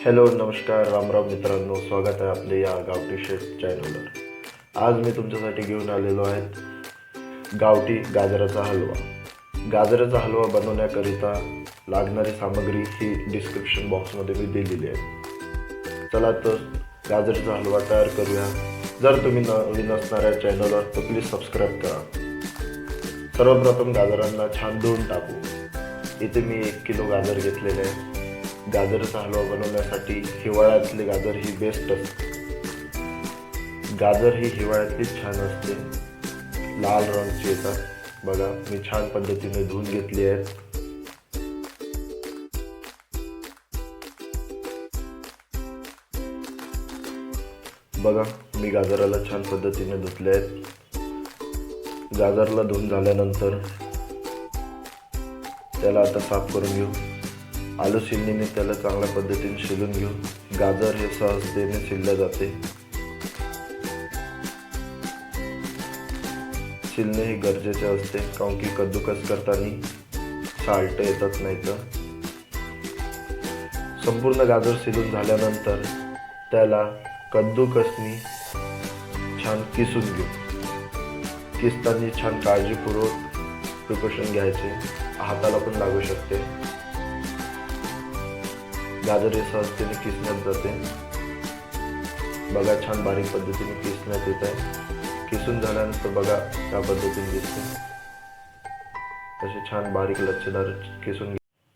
Hello नमस्कार रामराम मित्रांनो, स्वागत आहे आपले या गावठी शेफ चॅनलवर. आज मी तुमच्यासाठी घेऊन आलेलो आहे गावठी गाजराचा हलवा. गाजराचा हलवा बनवण्याकरिता लागणारी सामग्री ही डिस्क्रिप्शन बॉक्समध्ये मी दिलेली आहे. चला तर गाजराचा हलवा तयार करूया. जर तुम्ही नवीन असणाऱ्या चॅनलवर तर प्लीज सबस्क्राईब करा. सर्वप्रथम गाजरांना छान धुवून टाकू. इथे मी 1 किलो गाजर घेतलेले आहे. गाजराचा हलवा बनवण्यासाठी हिवाळ्यातले गाजर ही बेस्ट असते. गाजर ही हिवाळ्यातलीच छान असते, लाल रंगाची येतात. बघा, मी छान पद्धतीने धुवून घेतली आहेत. बघा, मी गाजराला छान पद्धतीने धुतले आहेत. गाजरला धुवून झाल्यानंतर त्याला आता साफ करून घेऊ. आलू शिलणीने त्याला चांगल्या पद्धतीने शिलून घेऊ. गाजर हे सहजतेने शिलले जाते. शिलणे हे गरजेचे असते, कारण की कद्दूकस करताना साल्ट येतात नाही तर. संपूर्ण गाजर शिलून झाल्यानंतर त्याला कद्दूकसनी छान किसून घेऊ. किसताना छान काळजीपूर्वक प्रिकॉशन घ्यायचे, हाताला पण लागू शकते. गाजर हे सहजतेने किसण्यात जाते. बघा, छान बारीक पद्धतीने किसण्यात येत आहे. किसून झाल्यानंतर बघा त्या पद्धतीने दिसते. असे छान बारीक लच्छेदार किसून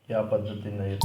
या पद्धतीने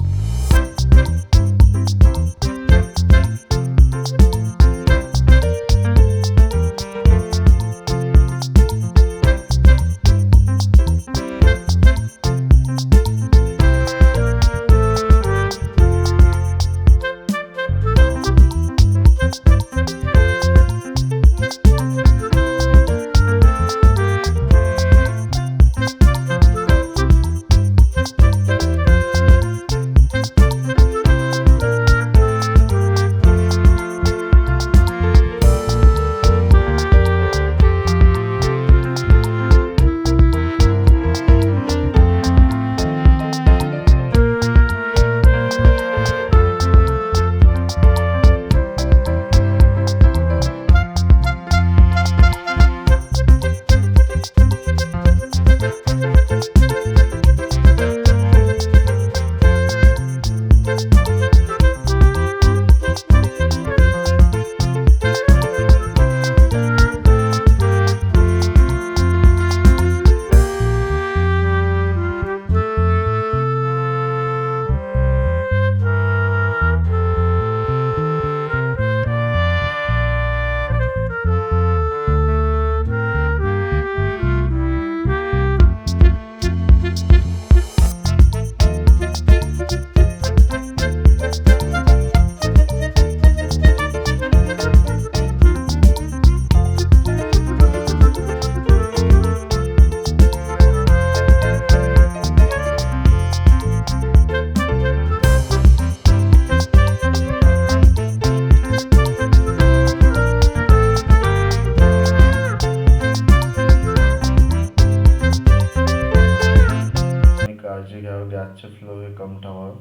काळजी घ्यावी. गॅसचे फ्लो हे कम ठेवावं.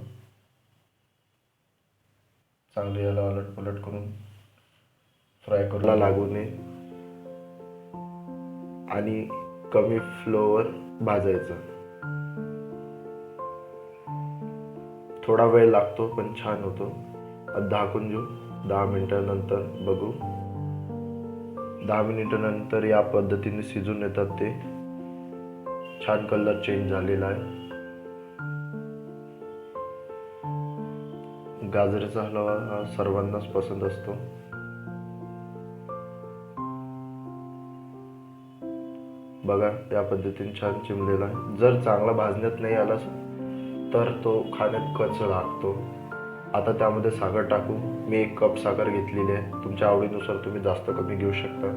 चांगले याला अलटपलट करून फ्राय करायला लागू नये आणि कमी फ्लोवर भाजायचं. थोडा वेळ लागतो पण छान होतो. झाकून घेऊ. 10 मिनिटानंतर बघू. 10 मिनिटानंतर या पद्धतीने शिजून येतात ते. छान कलर चेंज झालेला आहे. गाजराचा हलवा हा सर्वांनाच पसंत असतो. बघा, या पद्धतीने छान चिमलेला आहे. जर चांगला भाजण्यात नाही आला तर तो खाण्यात कच लागतो. आता त्यामध्ये साखर टाकू. मी 1 कप साखर घेतलेली आहे. तुमच्या आवडीनुसार तुम्ही जास्त कमी घेऊ शकता.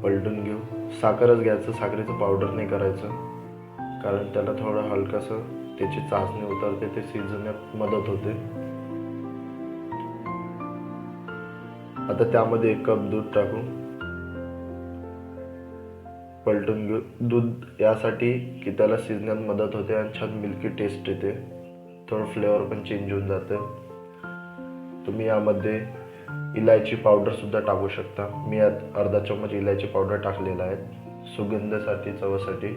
पलटून घेऊ. साखरच घ्यायचं, साखरेचं पावडर नाही करायचं, कारण त्याला थोडं हलकंसं त्याची चाचणी उतरते, ते शिजण्यात मदत होते. आता त्यामध्ये 1 कप दूध टाकू. पलटून घेऊ. दूध यासाठी की त्याला शिजण्यात मदत होते आणि छान मिल्की टेस्ट येते. थोडं फ्लेवर पण चेंज होऊन जातं. तुम्ही यामध्ये इलायची पावडरसुद्धा टाकू शकता. मी यात अर्धा चम्मच इलायची पावडर टाकलेला आहे सुगंधासाठी, चवासाठी.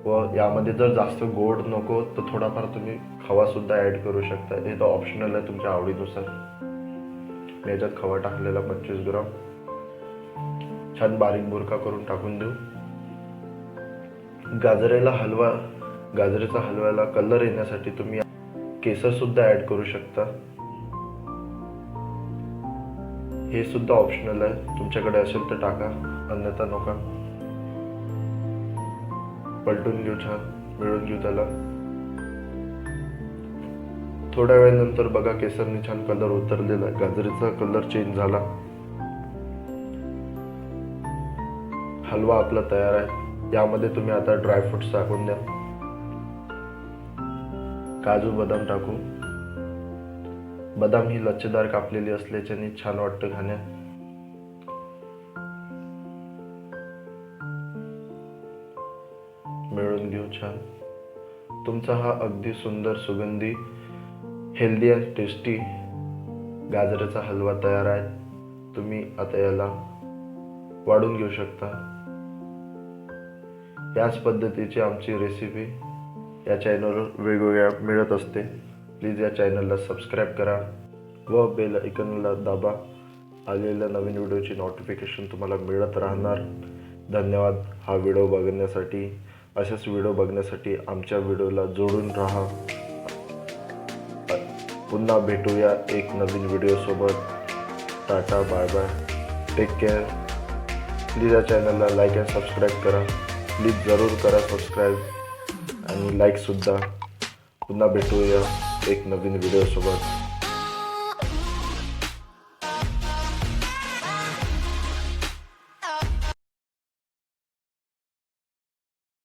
व यामध्ये जर जास्त गोड नको तर थोडाफार तुम्ही खवासुद्धा ॲड करू शकता. हे तर ऑप्शनल आहे, तुमच्या आवडीनुसार. मी याच्यात खवा टाकलेला 25 ग्राम. छान बारीक बुरका करून टाकून देऊ. गाजराचा हलव्याला कलर येण्यासाठी तुम्ही केसरसुद्धा ॲड करू शकता. हे सुद्धा ऑप्शनल आहे, तुमच्याकडे असेल तर टाका, अन्यथा नका. पलटून घेऊ, छान मिळून घेऊ त्याला. थोड्या वेळानंतर बघा केसरने छान कलर उतरलेला आहे, गाजराचा कलर चेंज झाला. हलवा आपला तयार आहे. यामध्ये तुम्ही आता ड्रायफ्रुट्स टाकून द्या. काजू बदाम टाकू. बदाम ही लच्छेदार कापलेली असल्याच्याने छान वाटतं खाण्यात. मिळून घेऊ छान. तुमचा हा अगदी सुंदर, सुगंधी, हेल्दी अँड टेस्टी गाजराचा हलवा तयार आहे. तुम्ही आता याला वाढून घेऊ शकता. याच पद्धतीची आमची रेसिपी या चॅनलवर वेगवेगळ्या मिळत असते. प्लीज या चॅनलला सबस्क्राईब करा व बेल आयकॉनला दाबा. आलेल्या नवीन व्हिडिओची नोटिफिकेशन तुम्हाला मिळत राहणार. धन्यवाद हा व्हिडिओ बघण्यासाठी. असेच व्हिडिओ बघण्यासाठी आमच्या व्हिडिओला जोडून राहा. पुन्हा भेटूया एक नवीन व्हिडिओसोबत. Tata, bye bye, take care. Please या चॅनलला लाईक अँड सबस्क्राईब करा. प्लीज जरूर करा सबस्क्राईब आणि लाईकसुद्धा. पुन्हा भेटूया एक नवीन व्हिडिओसोबत.